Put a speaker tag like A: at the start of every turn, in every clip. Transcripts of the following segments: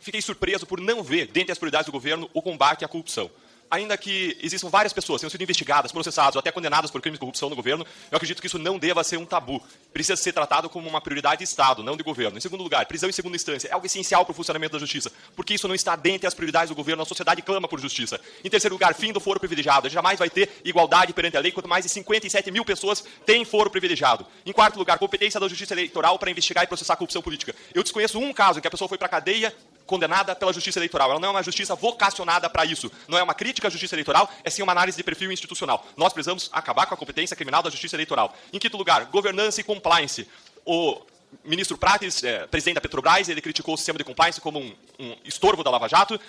A: Fiquei surpreso por não ver, dentre as prioridades do governo, o combate à corrupção. Ainda que existam várias pessoas que tenham sido investigadas, processadas ou até condenadas por crimes de corrupção no governo, eu acredito que isso não deva ser um tabu. Precisa ser tratado como uma prioridade de Estado, não de governo. Em segundo lugar, prisão em segunda instância é algo essencial para o funcionamento da justiça, porque isso não está dentre as prioridades do governo, a sociedade clama por justiça. Em terceiro lugar, fim do foro privilegiado. A gente jamais vai ter igualdade perante a lei, quanto mais de 57 mil pessoas têm foro privilegiado. Em quarto lugar, competência da justiça eleitoral para investigar e processar a corrupção política. Eu desconheço um caso em que a pessoa foi para a cadeia condenada pela justiça eleitoral. Ela não é uma justiça vocacionada para isso. Não é uma crítica à justiça eleitoral, é sim uma análise de perfil institucional. Nós precisamos acabar com a competência criminal da justiça eleitoral. Em quinto lugar, governança e compliance. O ministro Prates, presidente da Petrobras, ele criticou o sistema de compliance como um estorvo da Lava Jato.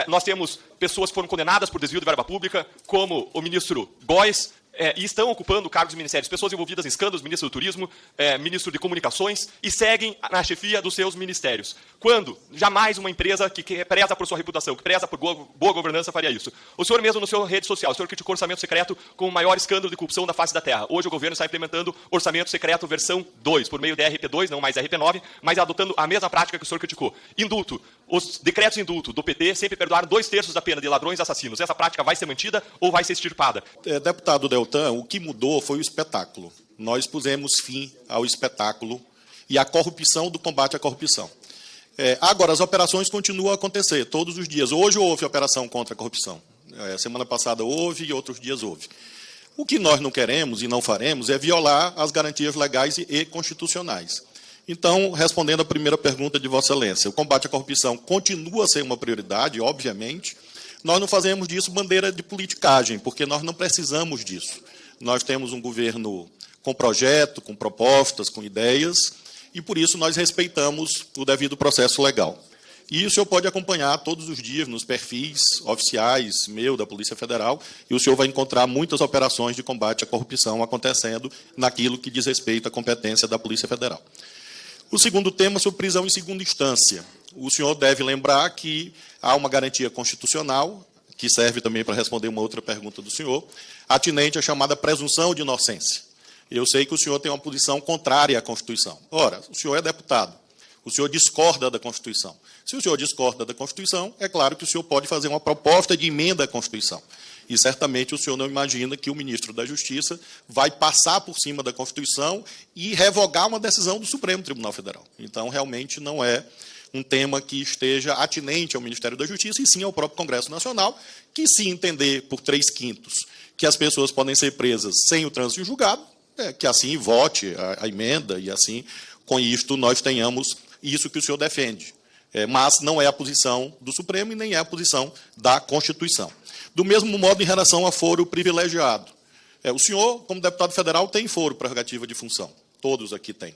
A: Nós temos pessoas que foram condenadas por desvio de verba pública, como o ministro Góes, e estão ocupando cargos de ministérios, pessoas envolvidas em escândalos, ministro do Turismo, ministro de Comunicações, e seguem na chefia dos seus ministérios. Quando jamais uma empresa que preza por sua reputação, que preza por boa governança, faria isso. O senhor mesmo, no seu rede social, o senhor criticou o orçamento secreto como o maior escândalo de corrupção da face da Terra. Hoje o governo está implementando orçamento secreto versão 2, por meio de RP2, não mais RP9, mas adotando a mesma prática que o senhor criticou. Indulto. Os decretos de indulto do PT sempre perdoaram 2/3 da pena de ladrões e assassinos. Essa prática vai ser mantida ou vai ser extirpada?
B: Deputado Deltan, o que mudou foi o espetáculo. Nós pusemos fim ao espetáculo e à corrupção do combate à corrupção. Agora, as operações continuam a acontecer todos os dias. Hoje houve operação contra a corrupção. Semana passada houve e outros dias houve. O que nós não queremos e não faremos é violar as garantias legais e constitucionais. Então, respondendo à primeira pergunta de Vossa Excelência, o combate à corrupção continua a ser uma prioridade, obviamente. Nós não fazemos disso bandeira de politicagem, porque nós não precisamos disso. Nós temos um governo com projeto, com propostas, com ideias, e por isso nós respeitamos o devido processo legal. E o senhor pode acompanhar todos os dias nos perfis oficiais, meu, da Polícia Federal, e o senhor vai encontrar muitas operações de combate à corrupção acontecendo naquilo que diz respeito à competência da Polícia Federal. O segundo tema sobre prisão em segunda instância. O senhor deve lembrar que há uma garantia constitucional, que serve também para responder uma outra pergunta do senhor, atinente à chamada presunção de inocência. Eu sei que o senhor tem uma posição contrária à Constituição. Ora, o senhor é deputado, o senhor discorda da Constituição. Se o senhor discorda da Constituição, é claro que o senhor pode fazer uma proposta de emenda à Constituição. E certamente o senhor não imagina que o ministro da Justiça vai passar por cima da Constituição e revogar uma decisão do Supremo Tribunal Federal. Então, realmente, não é um tema que esteja atinente ao Ministério da Justiça, e sim ao próprio Congresso Nacional, que, se entender por 3/5 que as pessoas podem ser presas sem o trânsito em julgado, que assim vote a emenda e assim, com isto, nós tenhamos isso que o senhor defende. Mas não é a posição do Supremo e nem é a posição da Constituição. Do mesmo modo, em relação a foro privilegiado. O senhor, como deputado federal, tem foro prerrogativa de função. Todos aqui têm.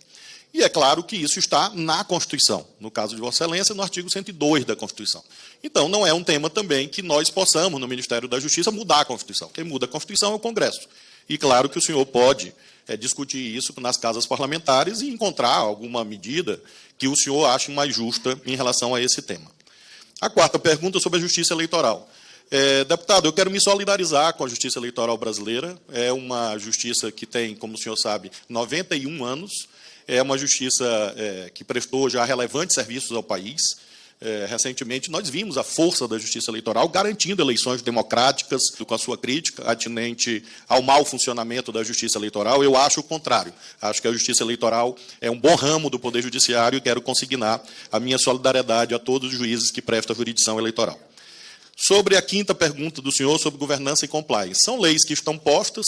B: E é claro que isso está na Constituição. No caso de Vossa Excelência, no artigo 102 da Constituição. Então, não é um tema também que nós possamos, no Ministério da Justiça, mudar a Constituição. Quem muda a Constituição é o Congresso. E claro que o senhor pode discutir isso nas casas parlamentares e encontrar alguma medida que o senhor ache mais justa em relação a esse tema. A quarta pergunta sobre a justiça eleitoral. Deputado, eu quero me solidarizar com a justiça eleitoral brasileira. É uma justiça que tem, como o senhor sabe, 91 anos. É uma justiça que prestou já relevantes serviços ao país. Recentemente, nós vimos a força da justiça eleitoral garantindo eleições democráticas, com a sua crítica atinente ao mau funcionamento da justiça eleitoral. Eu acho o contrário. Acho que a justiça eleitoral é um bom ramo do Poder Judiciário e quero consignar a minha solidariedade a todos os juízes que prestam a jurisdição eleitoral. Sobre a quinta pergunta do senhor, sobre governança e compliance. São leis que estão postas.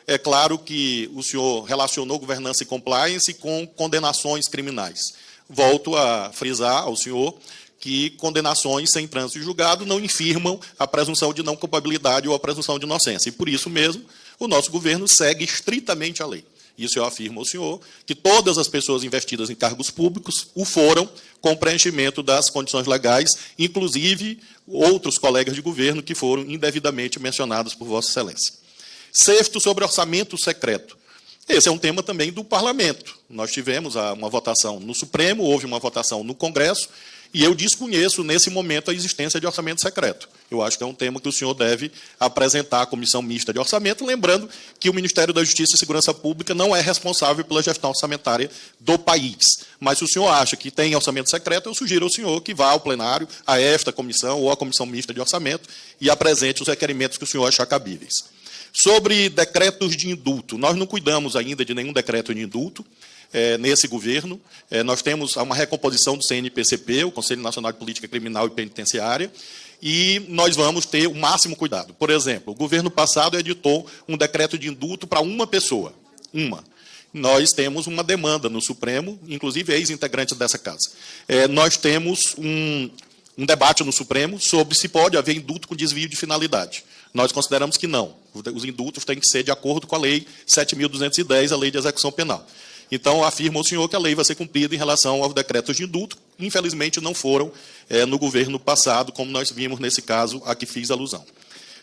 B: É claro que o senhor relacionou governança e compliance com condenações criminais. Volto a frisar ao senhor que condenações sem trânsito de julgado não infirmam a presunção de não culpabilidade ou a presunção de inocência. E, por isso mesmo, o nosso governo segue estritamente a lei. Isso eu afirmo ao senhor, que todas as pessoas investidas em cargos públicos o foram com preenchimento das condições legais, inclusive outros colegas de governo que foram indevidamente mencionados por Vossa Excelência. Sexto, sobre orçamento secreto. Esse é um tema também do Parlamento. Nós tivemos uma votação no Supremo, houve uma votação no Congresso, e eu desconheço, nesse momento, a existência de orçamento secreto. Eu acho que é um tema que o senhor deve apresentar à Comissão Mista de Orçamento, lembrando que o Ministério da Justiça e Segurança Pública não é responsável pela gestão orçamentária do país. Mas se o senhor acha que tem orçamento secreto, eu sugiro ao senhor que vá ao plenário, a esta comissão ou à Comissão Mista de Orçamento e apresente os requerimentos que o senhor achar cabíveis. Sobre decretos de indulto, nós não cuidamos ainda de nenhum decreto de indulto nesse governo. Nós temos uma recomposição do CNPCP, o Conselho Nacional de Política Criminal e Penitenciária, e nós vamos ter o máximo cuidado. Por exemplo, o governo passado editou um decreto de indulto para uma pessoa, uma. Nós temos uma demanda no Supremo, inclusive ex-integrantes dessa casa. Nós temos um debate no Supremo sobre se pode haver indulto com desvio de finalidade. Nós consideramos que não. Os indultos têm que ser de acordo com a Lei 7.210, a Lei de Execução Penal. Então, afirma o senhor que a lei vai ser cumprida em relação aos decretos de indulto. Infelizmente, não foram no governo passado, como nós vimos nesse caso a que fiz alusão.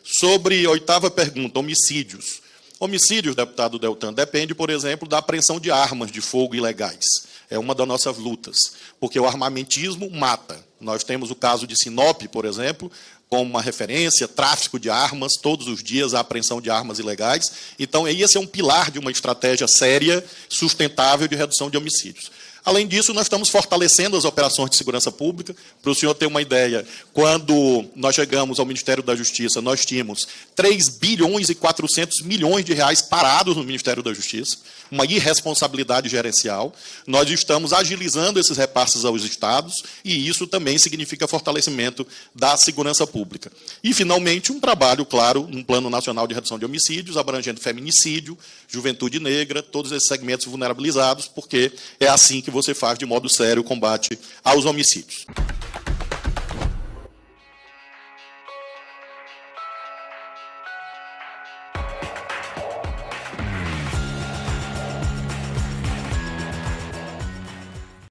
B: Sobre a 8ª pergunta, homicídios. Homicídios, deputado Deltan, depende, por exemplo, da apreensão de armas de fogo ilegais. É uma das nossas lutas, porque o armamentismo mata. Nós temos o caso de Sinop, por exemplo, como uma referência, tráfico de armas, todos os dias a apreensão de armas ilegais. Então, esse é um pilar de uma estratégia séria, sustentável de redução de homicídios. Além disso, nós estamos fortalecendo as operações de segurança pública. Para o senhor ter uma ideia, quando nós chegamos ao Ministério da Justiça, nós tínhamos 3 bilhões e 400 milhões de reais parados no Ministério da Justiça, uma irresponsabilidade gerencial. Nós estamos agilizando esses repasses aos estados e isso também significa fortalecimento da segurança pública. E, finalmente, um trabalho, claro, um Plano Nacional de Redução de Homicídios, abrangendo feminicídio, juventude negra, todos esses segmentos vulnerabilizados, porque é assim que você faz de modo sério o combate aos homicídios.